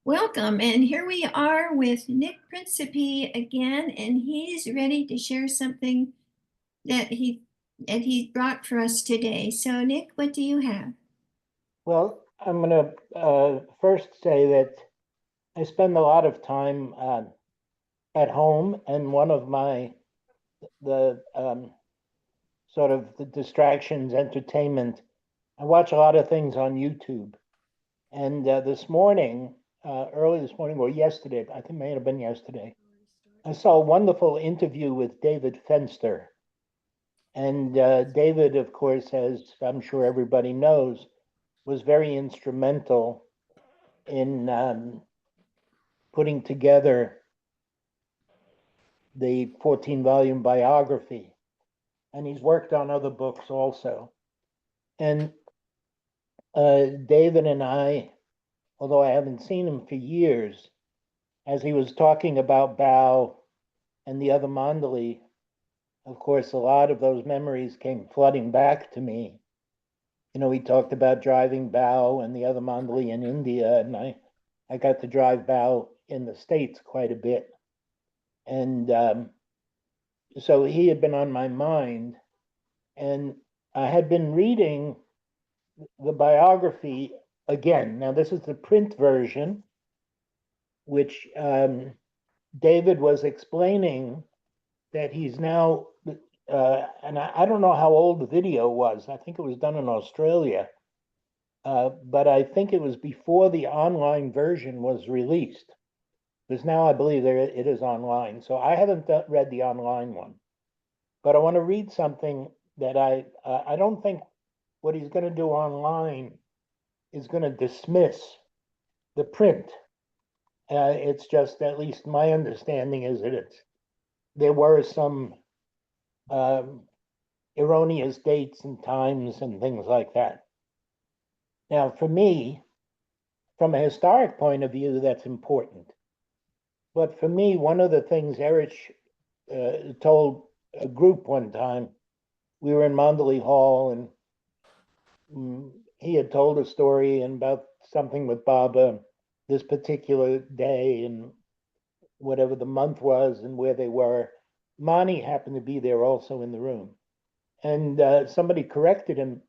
Welcome, and here we are with Nick Principe again, and he's ready to share something that he brought for us today. So, Nick, what do you have? Well, I'm going to first say that I spend a lot of time at home, and one of the sort of the distractions, entertainment. I watch a lot of things on YouTube, and this morning, early this morning or yesterday, I think it may have been yesterday, I saw a wonderful interview with David Fenster, and David, of course, as I'm sure everybody knows, was very instrumental in putting together the 14-volume biography. And he's worked on other books also. And David and I, although I haven't seen him for years, as he was talking about Bao and the other Mandali, of course, a lot of those memories came flooding back to me. You know, he talked about driving Bao and the other Mandali in India, and I got to drive Bao in the States quite a bit. And so he had been on my mind, and I had been reading the biography again. Now, this is the print version, which David was explaining that he's now, and I don't know how old the video was. I think it was done in Australia, but I think it was before the online version was released. Because now I believe it is online. So I haven't read the online one, but I want to read something that I don't think what he's going to do online is going to dismiss the print. It's just, at least my understanding is that there were some um, erroneous dates and times and things like that. Now, for me, from a historic point of view, that's important. But for me, one of the things Erich told a group one time, we were in Mandali Hall, and he had told a story and about something with Baba this particular day and whatever the month was and where they were. Mani happened to be there also in the room. And somebody corrected him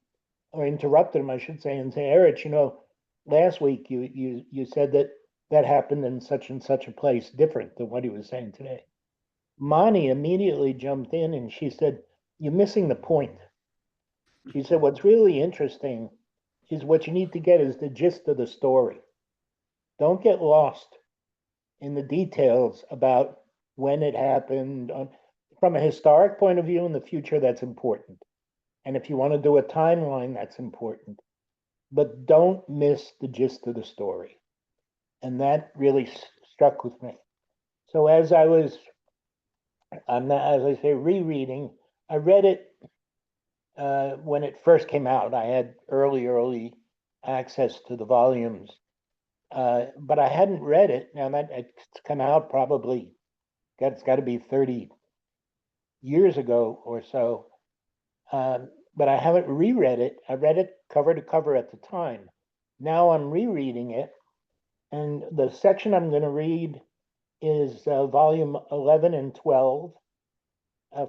or interrupted him, I should say, and say, Erich, you know, last week you said that that happened in such and such a place, different than what he was saying today. Mani immediately jumped in and she said, you're missing the point. She said, what's really interesting is what you need to get is the gist of the story. Don't get lost in the details about when it happened. From a historic point of view in the future, that's important. And if you want to do a timeline, that's important. But don't miss the gist of the story. And that really struck with me. So as I was, as I say, rereading, I read it when it first came out. I had early access to the volumes, but I hadn't read it. Now that it's come out probably, it's got to be 30 years ago or so. But I haven't reread it. I read it cover to cover at the time. Now I'm rereading it, and the section I'm going to read is volume 11 and 12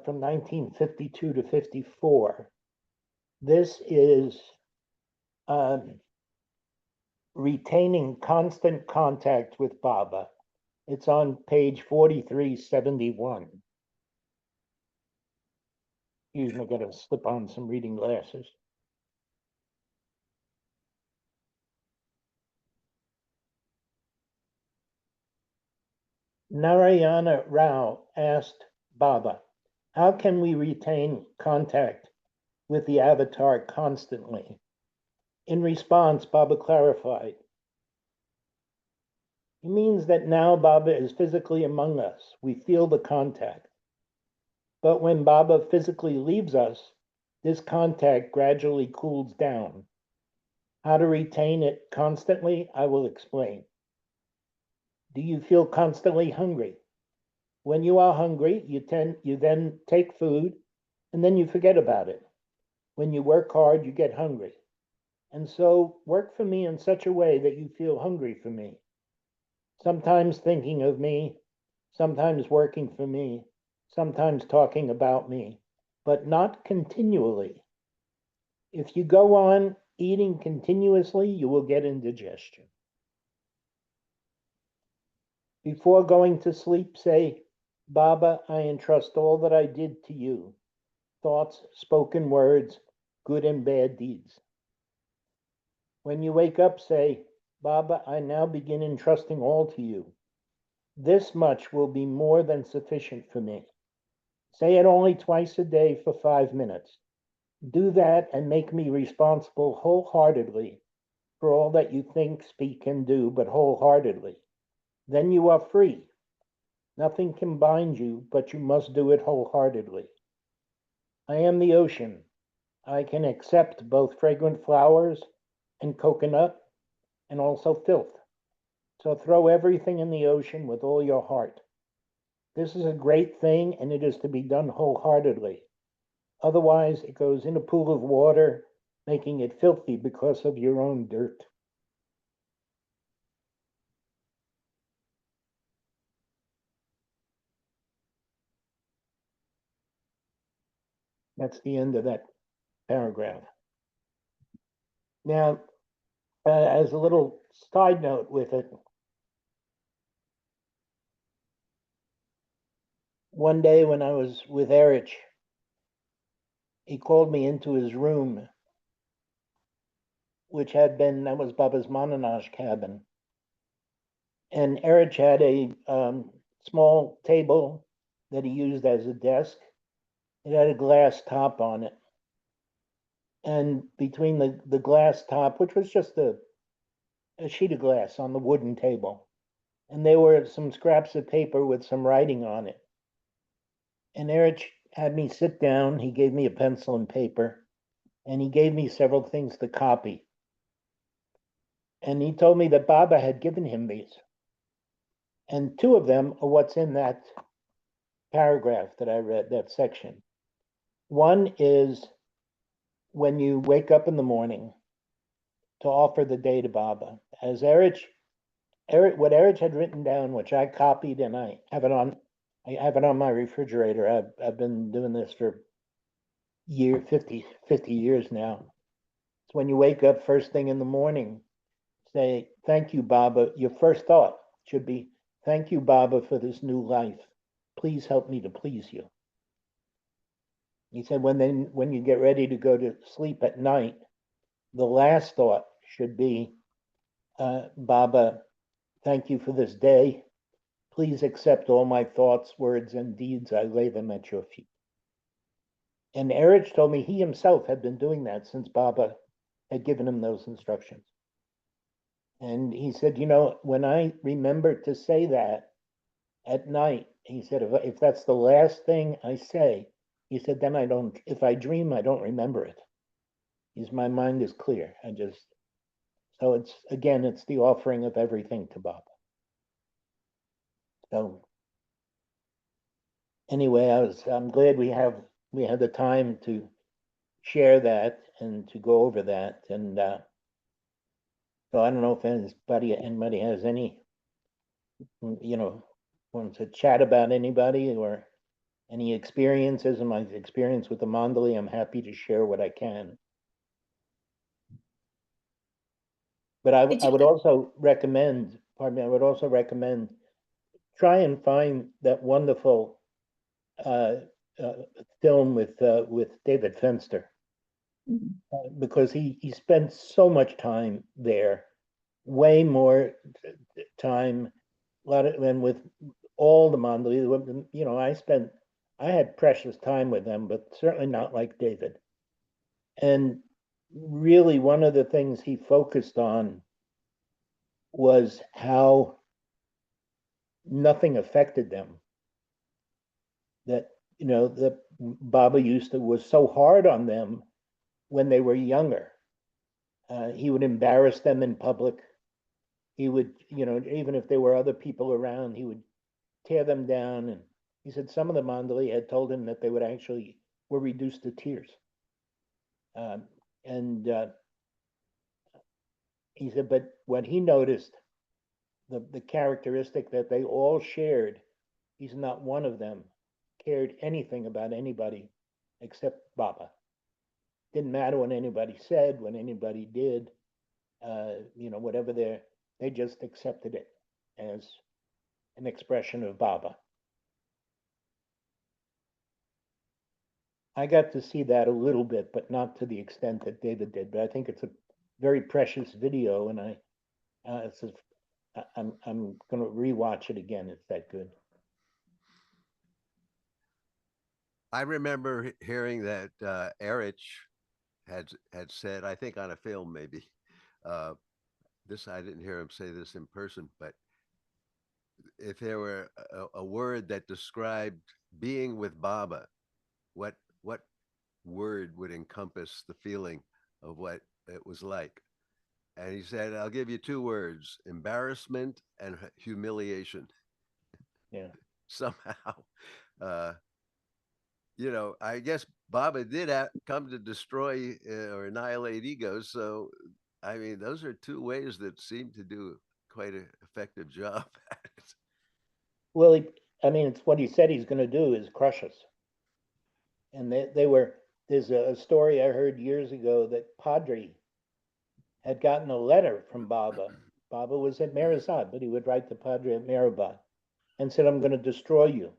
from 1952 to 54. This is retaining constant contact with Baba. It's on page 4371. Excuse me, I got to slip on some reading glasses. Narayana Rao asked Baba, how can we retain contact with the avatar constantly? In response, Baba clarified, it means that now Baba is physically among us. We feel the contact. But when Baba physically leaves us, this contact gradually cools down. How to retain it constantly, I will explain. Do you feel constantly hungry? When you are hungry, you then take food and then you forget about it. When you work hard, you get hungry. And so work for me in such a way that you feel hungry for me. sometimes thinking of me, sometimes working for me, sometimes talking about me, but not continually. If you go on eating continuously, you will get indigestion. Before going to sleep, say, Baba, I entrust all that I did to you, thoughts, spoken words, good and bad deeds. When you wake up, say, Baba, I now begin entrusting all to you. This much will be more than sufficient for me. Say it only twice a day for 5 minutes. Do that and make me responsible wholeheartedly for all that you think, speak, and do, but wholeheartedly. Then you are free. Nothing can bind you, but you must do it wholeheartedly. I am the ocean. I can accept both fragrant flowers and coconut and also filth. So throw everything in the ocean with all your heart. This is a great thing and it is to be done wholeheartedly. Otherwise, it goes in a pool of water, making it filthy because of your own dirt. That's the end of that paragraph. Now, as a little side note with it, one day when I was with Erich, he called me into his room, which had been, that was Baba's Mananaj cabin. And Erich had a small table that he used as a desk. It had a glass top on it. And between the glass top, which was just a sheet of glass on the wooden table, and there were some scraps of paper with some writing on it. And Erich had me sit down. He gave me a pencil and paper, and he gave me several things to copy. And he told me that Baba had given him these. And two of them are what's in that paragraph that I read, that section. One is when you wake up in the morning to offer the day to Baba. As what Erich had written down, which I copied and I have it on my refrigerator. I've been doing this for 50 years now. It's when you wake up first thing in the morning, say, thank you, Baba. Your first thought should be, thank you, Baba, for this new life. Please help me to please you. He said, when you get ready to go to sleep at night, the last thought should be, Baba, thank you for this day. Please accept all my thoughts, words, and deeds. I lay them at your feet. And Erich told me he himself had been doing that since Baba had given him those instructions. And he said, when I remember to say that at night, he said, if that's the last thing I say, he said, then if I dream, I don't remember it. My mind is clear. So it's the offering of everything to Baba. So anyway, I'm glad we had the time to share that and to go over that. And so I don't know if anybody has any, wants to chat about anybody or any experiences. In my experience with the Mandali, I'm happy to share what I can. But I would also recommend, I would also recommend try and find that wonderful film with David Fenster. Because he spent so much time there, way more time, than with all the Mandali. I had precious time with them, but certainly not like David. And really, one of the things he focused on was how nothing affected them. That that Baba was so hard on them when they were younger. He would embarrass them in public. He would, even if there were other people around, he would tear them down. And he said some of the Mandali had told him that they were reduced to tears. And he said, but what he noticed the characteristic that they all shared, he's not one of them cared anything about anybody except Baba. Didn't matter what anybody said, what anybody did, whatever they just accepted it as an expression of Baba. I got to see that a little bit, but not to the extent that David did. But I think it's a very precious video, and I'm going to rewatch it again. It's that good. I remember hearing that Erich had said, I think on a film maybe, uh, this I didn't hear him say this in person, but if there were a word that described being with Baba, what word would encompass the feeling of what it was like? And he said, I'll give you two words: embarrassment and humiliation. Yeah. Somehow, uh, I guess Baba did come to destroy or annihilate egos. So, I mean, those are two ways that seem to do quite an effective job at it. Well, it's what he said he's going to do is crush us. And there's a story I heard years ago that Padre had gotten a letter from Baba. Baba was at Merazad, but he would write to Padre at Mehrabad and said, I'm going to destroy you.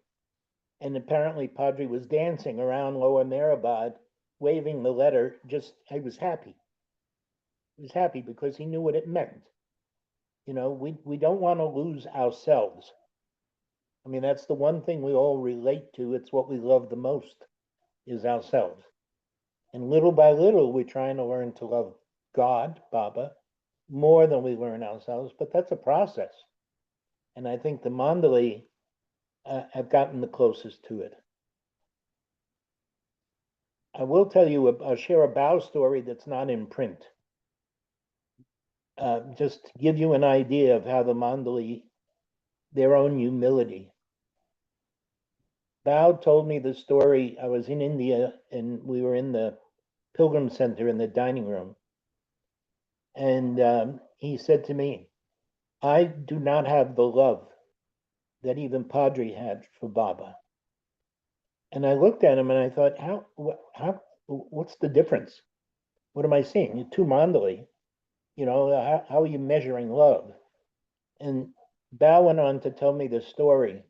And apparently Padre was dancing around Lower Mehrabad, waving the letter. I was happy. He was happy because he knew what it meant. We don't want to lose ourselves. I mean, that's the one thing we all relate to. It's what we love the most is ourselves. And little by little, we're trying to learn to love God, Baba, more than we learn ourselves, but that's a process. And I think the Mandali have gotten the closest to it. I will tell you, I'll share a Bao story that's not in print. Just to give you an idea of how the Mandali, their own humility. Bao told me the story. I was in India and we were in the Pilgrim Center in the dining room. And he said to me, I do not have the love that even Padre had for Baba. And I looked at him and I thought, what's the difference? What am I seeing? You're too Mandali. How are you measuring love? And Bao went on to tell me the story.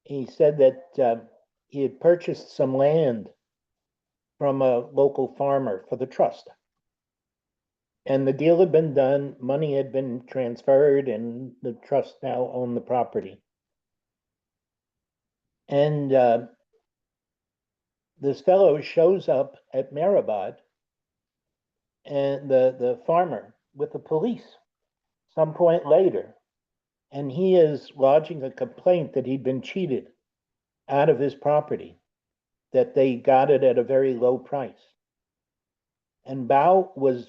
He said that he had purchased some land from a local farmer for the trust. And the deal had been done, money had been transferred, and the trust now owned the property. And this fellow shows up at Mehrabad, and the farmer with the police some point later, and he is lodging a complaint that he'd been cheated out of his property, that they got it at a very low price. And Bao was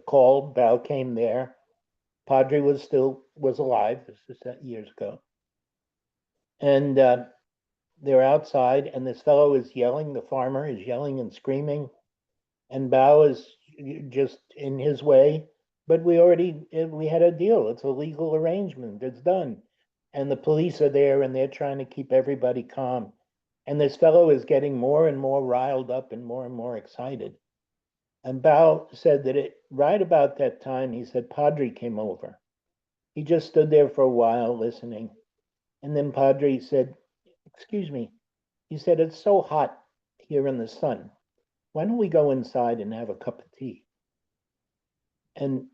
called. Bao came there. Padre was alive. This is years ago, and they're outside, and this fellow is yelling. The farmer is yelling and screaming, and Bao is just in his way. But we had a deal. It's a legal arrangement. It's done, and the police are there, and they're trying to keep everybody calm. And this fellow is getting more and more riled up and more excited. And Bao said that right about that time, he said, Padre came over. He just stood there for a while listening. And then Padre said, excuse me. He said, it's so hot here in the sun. Why don't we go inside and have a cup of tea? And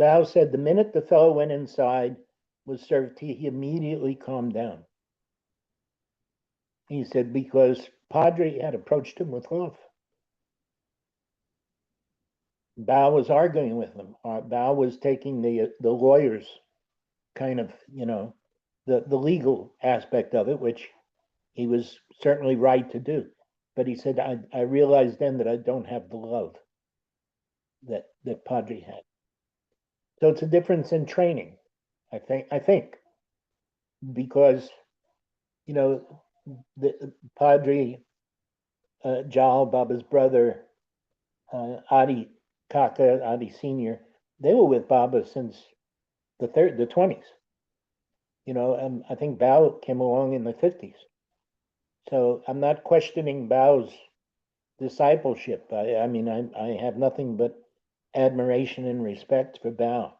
Bao said the minute the fellow went inside, was served tea, he immediately calmed down. He said, because Padre had approached him with love. Bao was arguing with him. Bao was taking the lawyer's kind of, the legal aspect of it, which he was certainly right to do. But he said, I realized then that I don't have the love that Padre had. So it's a difference in training, I think, because, the Padre Jal, Baba's brother, Adi Kaka, Adi Senior, they were with Baba since the 20s. I think Bao came along in the 50s. So I'm not questioning Bao's discipleship. I mean, I have nothing but admiration and respect for Bao.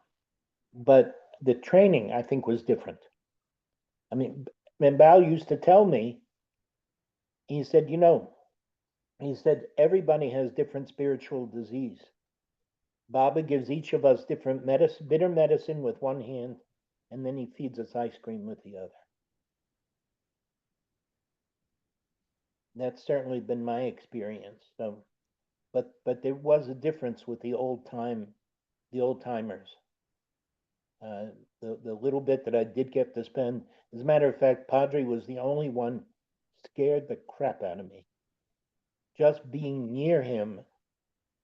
But the training, I think, was different. I mean, when Bao used to tell me, he said, he said, everybody has different spiritual disease. Baba gives each of us different medicine, bitter medicine with one hand, and then he feeds us ice cream with the other. That's certainly been my experience. So, but there was a difference with the old timers. The little bit that I did get to spend, as a matter of fact, Padre was the only one scared the crap out of me. Just being near him,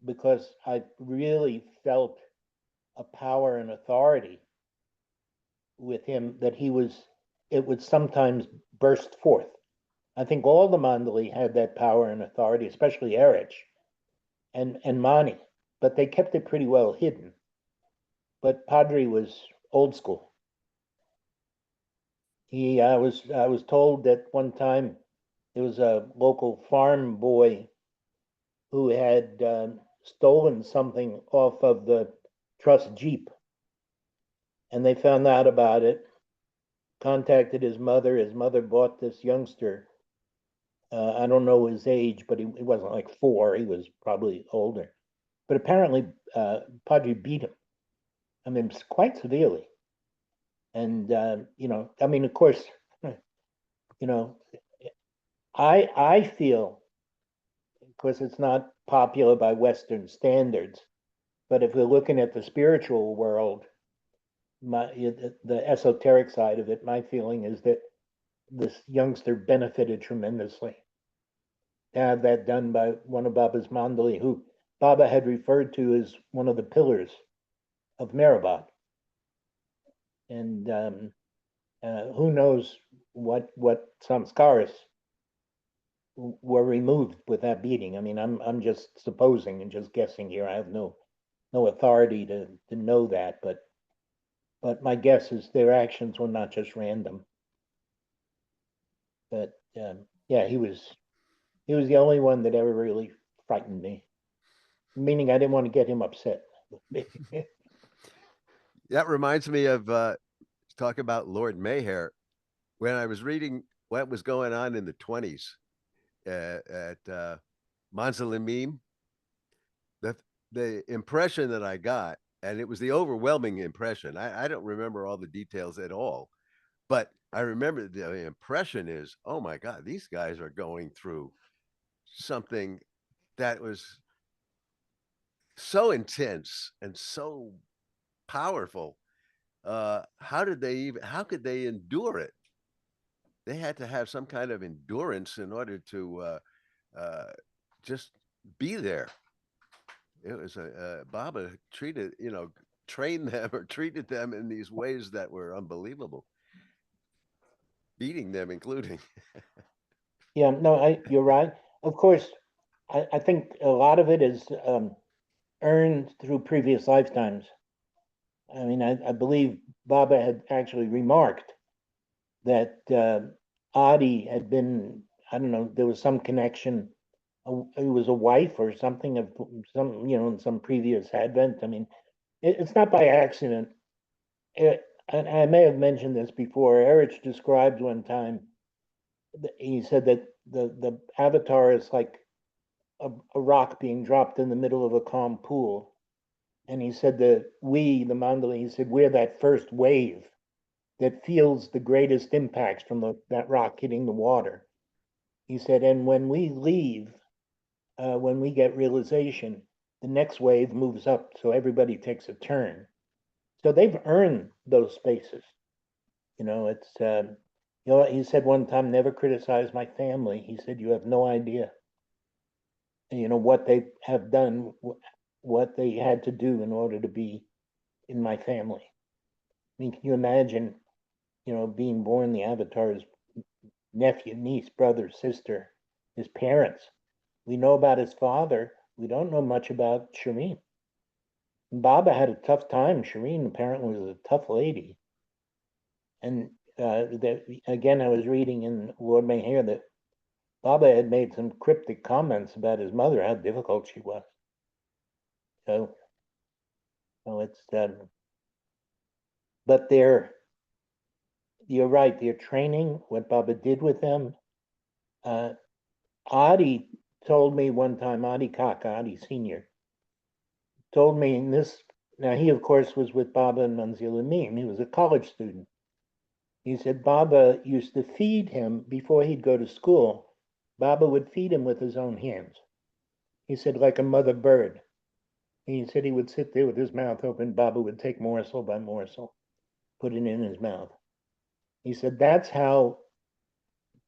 because I really felt a power and authority with him that it would sometimes burst forth. I think all the Mandali had that power and authority, especially Erich and Mani, but they kept it pretty well hidden. But Padre was old school. I was told that one time there was a local farm boy who had stolen something off of the trust Jeep, and they found out about it. Contacted his mother. His mother bought this youngster. I don't know his age, but he wasn't like 4. He was probably older. But apparently, Padre beat him. I mean, quite severely. And I mean, of course, you know, I feel, of course, it's not popular by Western standards, but if we're looking at the spiritual world, the esoteric side of it, my feeling is that this youngster benefited tremendously to have that done by one of Baba's Mandali, who Baba had referred to as one of the pillars of Mehrabad. And who knows what samskaras were removed with that beating. I mean, I'm just supposing and just guessing here. I have no authority to know that, but my guess is their actions were not just random. But yeah, he was the only one that ever really frightened me. Meaning, I didn't want to get him upset. That reminds me of talk about Lord Mayhair. When I was reading what was going on in the 20s at Manzalimim, the impression that I got, and it was the overwhelming impression. I don't remember all the details at all, but I remember the impression is, oh my God, these guys are going through something that was so intense and so powerful. How could they endure it? They had to have some kind of endurance in order to just be there. It was Baba trained them or treated them in these ways that were unbelievable, beating them, including. Yeah, no, you're right. Of course, I think a lot of it is earned through previous lifetimes. I mean, I believe Baba had actually remarked that Adi had been, I don't know, there was some connection. He was a wife or something of in some previous advent. I mean, it's not by accident. And I may have mentioned this before. Erich described one time, he said that the avatar is like a rock being dropped in the middle of a calm pool. And he said that the Mandali, he said, we're that first wave that feels the greatest impacts from that rock hitting the water. He said, and when we leave, when we get realization, the next wave moves up, so everybody takes a turn. So they've earned those spaces. It's he said one time, never criticize my family. He said, you have no idea, what they have done, what they had to do in order to be in my family. I mean, can you imagine, being born the Avatar's nephew, niece, brother, sister, his parents? We know about his father. We don't know much about Shireen. Baba had a tough time. Shireen apparently was a tough lady. And again, I was reading in Lord May Hear that Baba had made some cryptic comments about his mother, how difficult she was. So, so it's, but you're right, their training, what Baba did with them. Adi told me one time, Adi Kaka, Adi Sr., told me in this, now he of course was with Baba and Manzil Amin, he was a college student. He said Baba used to feed him before he'd go to school. Baba would feed him with his own hands. He said, like a mother bird. He said he would sit there with his mouth open. Baba would take morsel by morsel, put it in his mouth. He said that's how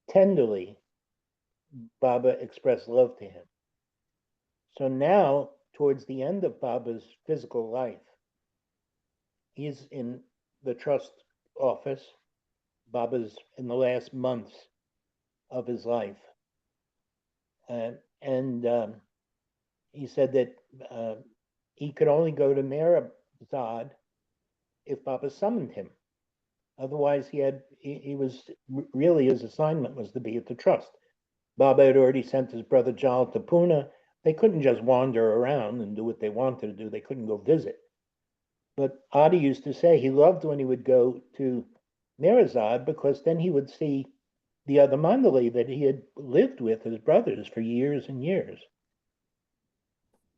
tenderly Baba expressed love to him. So now, towards the end of Baba's physical life, he's in the trust office. Baba's in the last months of his life. And he said that he could only go to Merazad if Baba summoned him. Otherwise, he was really, his assignment was to be at the trust. Baba had already sent his brother Jal to Pune. They couldn't just wander around and do what they wanted to do. They couldn't go visit. But Adi used to say he loved when he would go to Merazad because then he would see the other Mandali that he had lived with, his brothers, for years and years.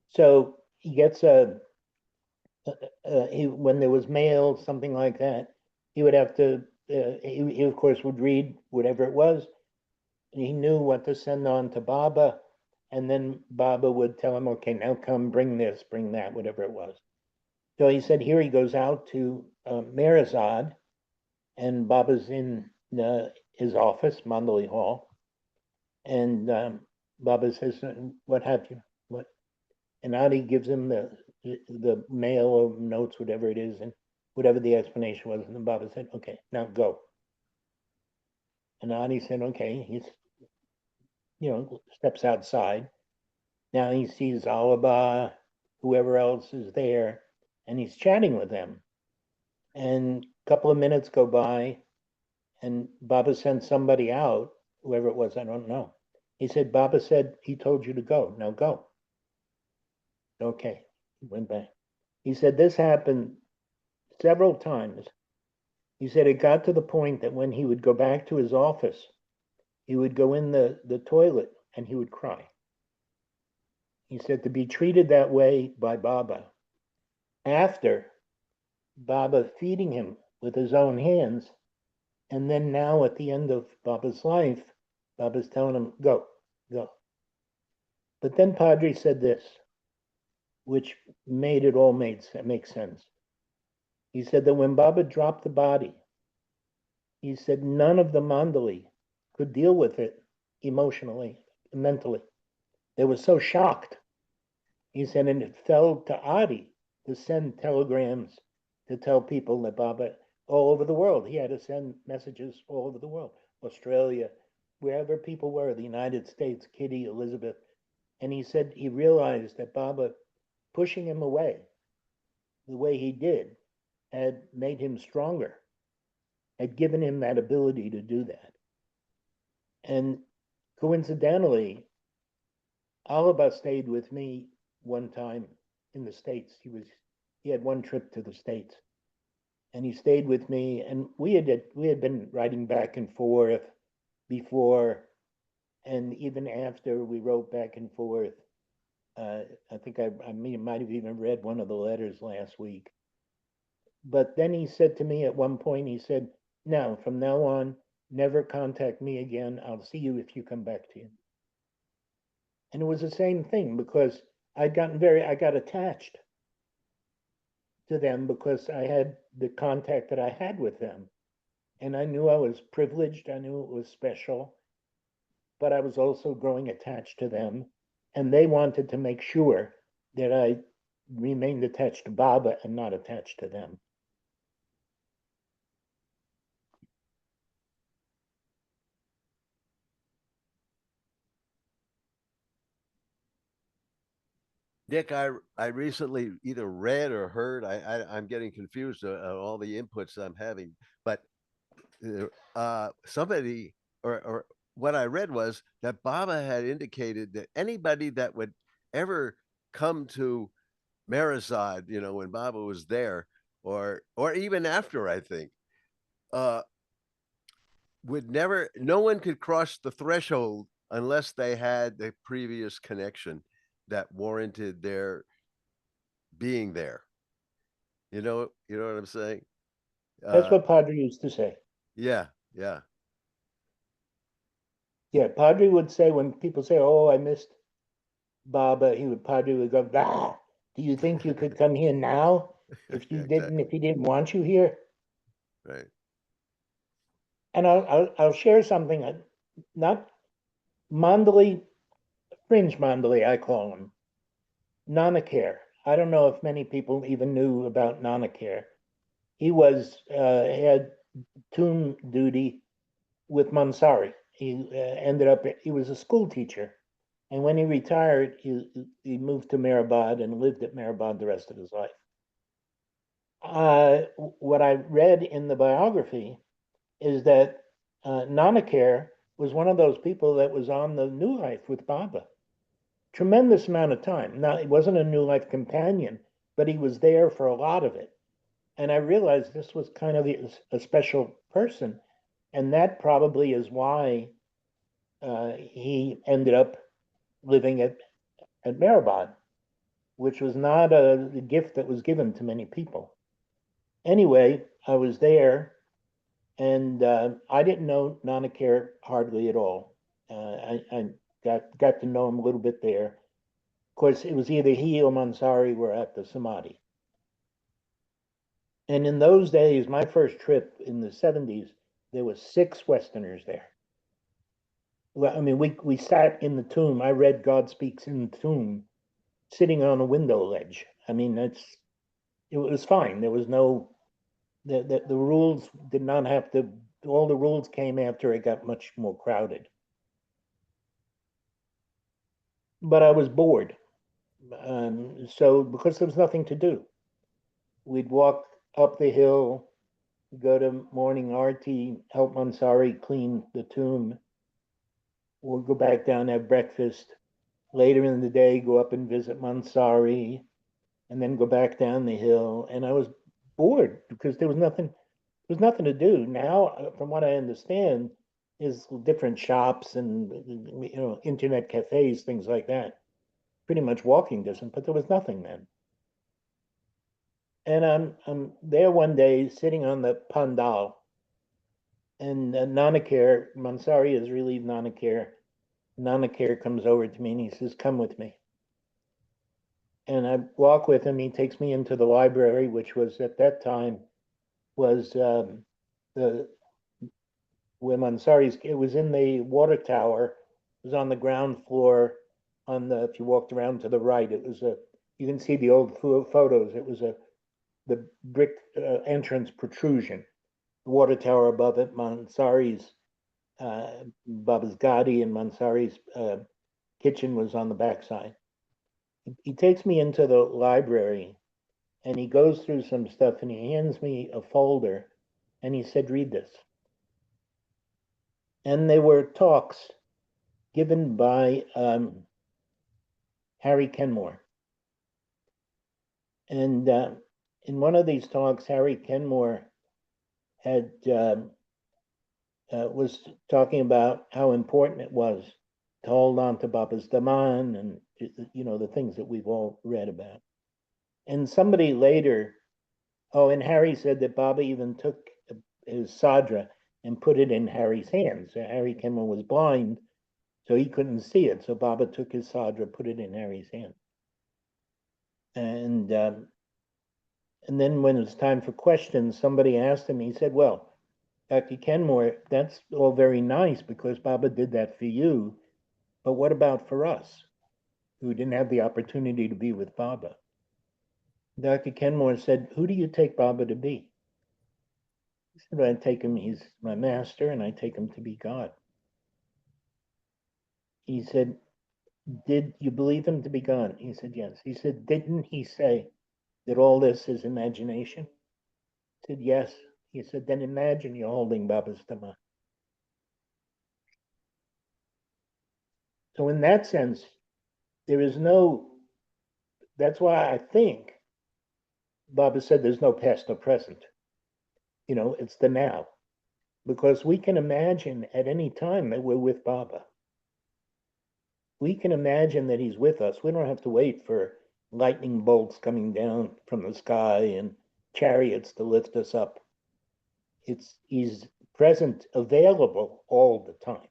So he gets when there was mail, something like that, he would have to, he of course would read whatever it was. He knew what to send on to Baba. And then Baba would tell him, okay, now come, bring this, bring that, whatever it was. So he said, here he goes out to Merazad, and Baba's in his office, Mandali Hall. And Baba says, what have you? What? And Adi gives him the mail or notes, whatever it is, and whatever the explanation was. And then Baba said, okay, now go. And Adi said, okay. He's, steps outside. Now he sees Alaba, whoever else is there, and he's chatting with them. And a couple of minutes go by, and Baba sends somebody out, whoever it was, I don't know. He said, Baba said he told you to go. Now go. Okay. He went back. He said this happened several times. He said it got to the point that when he would go back to his office, he would go in the toilet and he would cry. He said to be treated that way by Baba after Baba feeding him with his own hands, and then now at the end of Baba's life, Baba's telling him, go, go. But then Padre said this, which made it all make sense. He said that when Baba dropped the body, he said none of the Mandali could deal with it emotionally, mentally. They were so shocked. He said, and it fell to Adi to send telegrams to tell people that Baba, all over the world, he had to send messages all over the world, Australia, wherever people were, the United States, Kitty, Elizabeth. And he said he realized that Baba pushing him away the way he did had made him stronger, had given him that ability to do that. And coincidentally, Alaba stayed with me one time in the States. He had one trip to the States, and he stayed with me. And we had been writing back and forth before, and even after we wrote back and forth. I think I might have even read one of the letters last week. But then he said to me at one point, he said, "Now, from now on, never contact me again. I'll see you if you come back to you." And it was the same thing because I got attached to them because I had the contact that I had with them. And I knew I was privileged, I knew it was special, but I was also growing attached to them. And they wanted to make sure that I remained attached to Baba and not attached to them. Dick, I recently either read or heard. I'm getting confused all the inputs I'm having, but somebody or what I read was that Baba had indicated that anybody that would ever come to Marizad, you know, when Baba was there, or even after, I think, uh, would never. No one could cross the threshold unless they had the previous connection that warranted their being there. You know what I'm saying? That's Uh, what Padre used to say. yeah, yeah, Yeah, Padre would say when people say, "Oh, I missed Baba," Padre would go, "Bah, do you think you could come here now yeah, exactly. if he didn't want you here?" Right. And I'll share something. Not Mandali, fringe Mandali, I call him Nanakare. I don't know if many people even knew about Nanakare. He had tomb duty with Mansari. He was a school teacher. And when he retired, he moved to Mehrabad and lived at Mehrabad the rest of his life. What I read in the biography is that Nanakare was one of those people that was on the New Life with Baba. Tremendous amount of time. Now, he wasn't a New Life companion, but he was there for a lot of it. And I realized this was kind of a special person. And that probably is why he ended up living at Mehrabad, which was not a gift that was given to many people. Anyway, I was there, and I didn't know Nanakare hardly at all. I got to know him a little bit there. Of course, it was either he or Mansari were at the Samadhi. And in those days, my first trip in the 70s, there was 6 Westerners there. Well, I mean, we sat in the tomb. I read God Speaks in the Tomb, sitting on a window ledge. I mean, it was fine. There was no the rules did not have to. All the rules came after it got much more crowded. But I was bored, so because there was nothing to do, we'd walk up the hill, go to morning arti, help Mansari clean the tomb. We'll go back down, have breakfast. Later in the day, go up and visit Mansari, and then go back down the hill. And I was bored because there was nothing to do. Now, from what I understand, is different shops and internet cafes, things like that. Pretty much walking distance, but there was nothing then. And I'm there one day sitting on the pandal, and Nanakare, Mansari has relieved Nanakare. Nanakare comes over to me and he says, "Come with me." And I walk with him. He takes me into the library, which was at that time was the where Mansari's. It was in the water tower. It was on the ground floor. If you walked around to the right, it was a. You can see the old photos. It was the brick entrance protrusion. The water tower above it. Mansari's Baba's Gadi and Mansari's kitchen was on the backside. He takes me into the library and he goes through some stuff and he hands me a folder and he said, "Read this." And they were talks given by Harry Kenmore. And in one of these talks, Harry Kenmore had was talking about how important it was to hold on to Baba's Daman and the things that we've all read about. And somebody later, and Harry said that Baba even took his sadra and put it in Harry's hands. Harry Kenmore was blind, so he couldn't see it. So Baba took his sadra, put it in Harry's hand. And then when it was time for questions, somebody asked him, he said, "Well, Dr. Kenmore, that's all very nice because Baba did that for you, but what about for us who didn't have the opportunity to be with Baba?" Dr. Kenmore said, "Who do you take Baba to be?" He said, "I take him, he's my master, and I take him to be God." He said, did you believe him to be gone? He said, yes. He said, didn't he say that all this is imagination? I said, yes. He said, then imagine you're holding Baba's stomach. So in that sense, there is no, that's why I think Baba said there's no past or present. You know, it's the now. Because we can imagine at any time that we're with Baba. We can imagine that he's with us. We don't have to wait for lightning bolts coming down from the sky and chariots to lift us up. He's present, available all the time.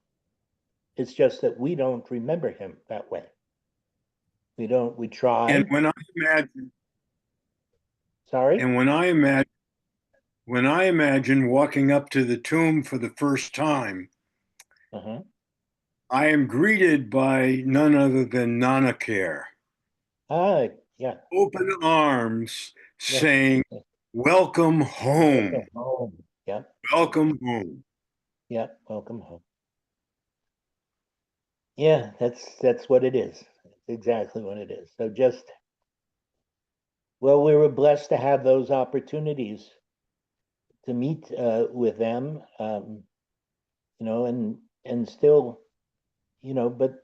It's just that we don't remember him that way. We try. And when I imagine, Sorry? and when I imagine walking up to the tomb for the first time, Uh-huh. I am greeted by none other than Nanakare, Ah, yeah. open arms, Yeah. saying, "Welcome home, Welcome home. Yeah. welcome home." Yeah. Welcome home. Yeah, that's what it is. It's exactly what it is. So just, well, we were blessed to have those opportunities to meet with them, you know, and still, you know, but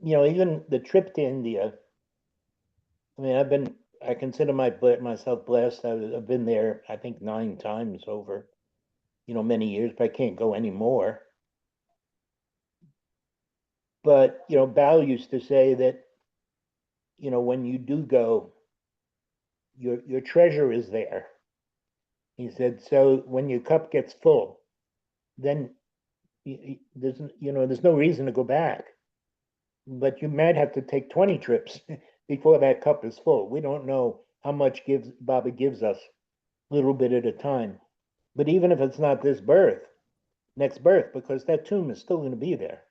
you know, even the trip to India. I mean, I consider myself blessed. I've been there, I think 9 times over, you know, many years, but I can't go anymore. But you know, Bao used to say that, you know, when you do go, your treasure is there. He said, so when your cup gets full, then there's no reason to go back. But you might have to take 20 trips before that cup is full. We don't know how much Baba gives us, a little bit at a time. But even if it's not this birth, next birth, because that tomb is still going to be there.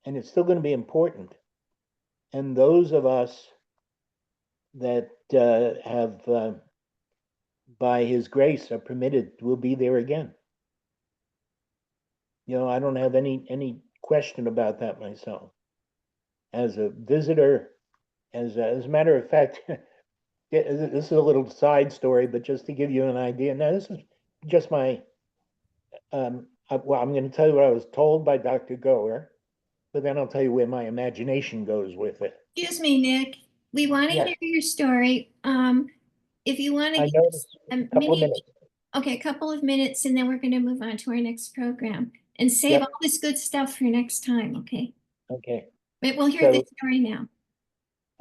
And it's still going to be important. And those of us that have, by his grace, are permitted, will be there again. You know, I don't have any question about that myself. As a visitor, as a matter of fact, this is a little side story, but just to give you an idea. Now, this is just my, well, I'm going to tell you what I was told by Dr. Goer, but then I'll tell you where my imagination goes with it. Excuse me, Nick. We want to Yes. hear your story. If you want to I give know us a a couple of mini, minutes. okay, a couple of minutes, and then we're going to move on to our next program and save Yep. all this good stuff for next time. Okay. Okay. But we'll hear So- the story now.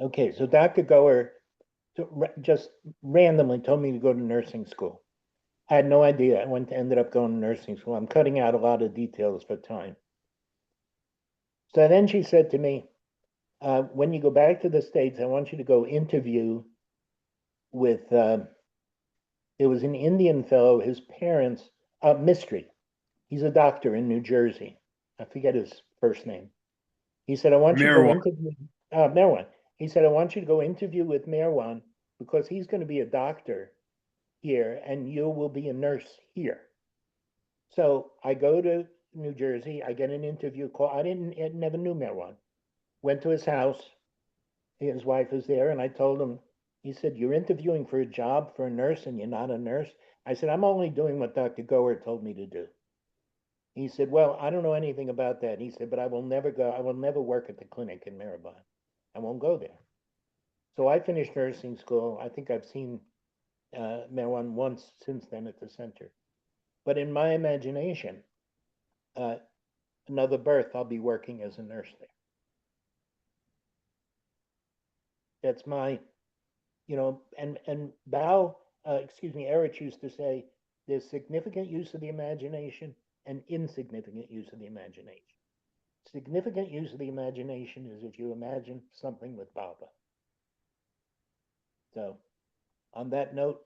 Okay. So Dr. Goer just randomly told me to go to nursing school. I had no idea. I ended up going to nursing school. I'm cutting out a lot of details for time. So then she said to me, when you go back to the States, I want you to go interview with, it was an Indian fellow, his parents, Mystery. He's a doctor in New Jersey. I forget his first name. He said, I want you to go Marwan. interview, Marwan. He said, I want you to go interview with Marwan because he's going to be a doctor here and you will be a nurse here. So I go to New Jersey, I get an interview call. I never knew Marwan. Went to his house, his wife is there, and I told him, he said, you're interviewing for a job for a nurse and you're not a nurse? I said, I'm only doing what Dr. Goer told me to do. He said, well, I don't know anything about that. He said, but I will never work at the clinic in Maribon. I won't go there. So I finished nursing school. I think I've seen Marwan once since then at the center. But in my imagination, another birth, I'll be working as a nurse there. That's my, you know, and Bao, Erich used to say, there's significant use of the imagination and insignificant use of the imagination. Significant use of the imagination is if you imagine something with Baba. So, on that note,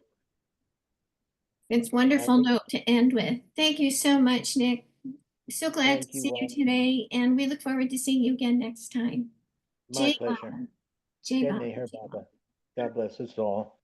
It's a wonderful think- note to end with. Thank you so much, Nick. So glad Thank to you see you all. today, and we look forward to seeing you again next time. My Jai pleasure. Baba. Jai Jai Baba. Meher Jai Baba. Baba. God bless us all.